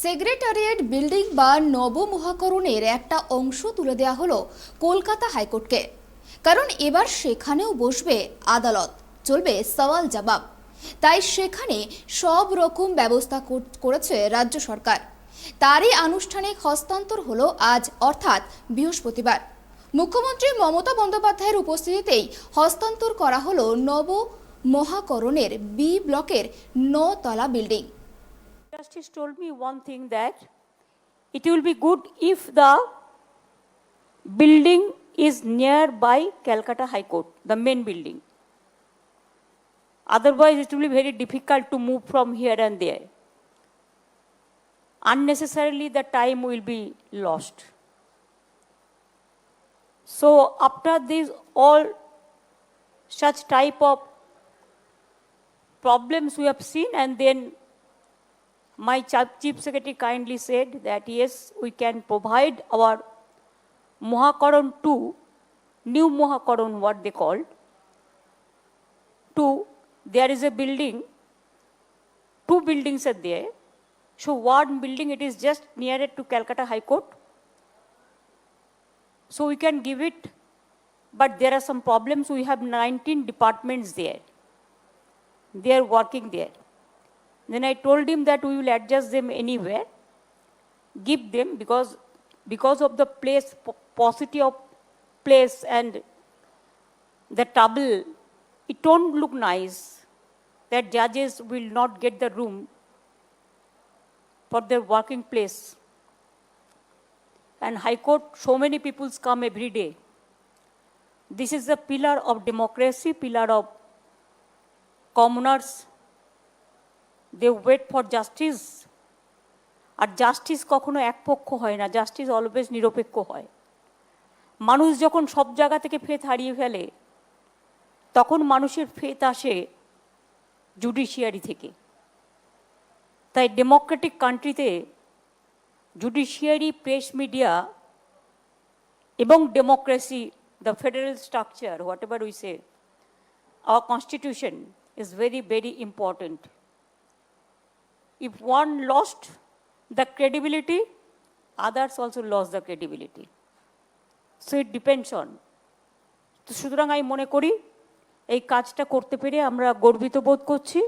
Secretariat building বা নবমহাকরণের একটা অংশ তুলে দেওয়া হলো কলকাতা হাইকোর্টকে। কারণ এবার সেখানেও বসবে আদালত, চলবে সওয়াল জবাব। তাই সেখানে সব রকম ব্যবস্থা করেছে রাজ্য সরকার। তারই আনুষ্ঠানিক হস্তান্তর হলো আজ, অর্থাৎ বৃহস্পতিবার। মুখ্যমন্ত্রী মমতা বন্দ্যোপাধ্যায়ের উপস্থিতিতেই হস্তান্তর করা হলো নবমহাকরণের বি ব্লকের 9 তলা building. Justice told me one thing, that it will be good if the building is nearby Calcutta High Court, the main building. Otherwise, it will be very difficult to move from here and there. Unnecessarily, the time will be lost. So, after this, all such type of problems we have seen, and then my Chief Secretary kindly said that yes, we can provide our Mohakaran 2, new Mohakaran, what they called, 2, there is a building, 2 buildings are there. So one building, it is just nearer to Calcutta High Court. So we can give it, but there are some problems. We have 19 departments there. They are working there. Then I told him that we will adjust them anywhere, give them, because of the place, paucity of place and the trouble, it don't look nice that judges will not get the room for their working place. And High Court, so many people come every day. This is the pillar of democracy, pillar of commoners. They wait for justice. আর justice কখনো একপক্ষ হয় না, justice always নিরপেক্ষ হয়। মানুষ যখন সব জায়গা থেকে ফেথ হারিয়ে ফেলে, তখন মানুষের ফেথ আসে জুডিশিয়ারি থেকে। তাই ডেমোক্রেটিক কান্ট্রিতে জুডিশিয়ারি, প্রেস মিডিয়া এবং democracy, the federal structure, what ever we say, hour constitution is very very important. If one lost the credibility, others also lost the credibility. So it depends on. তো সুতরাং আমি মনে করি এই কাজটা করতে পেরে আমরা গর্বিত বোধ করছি।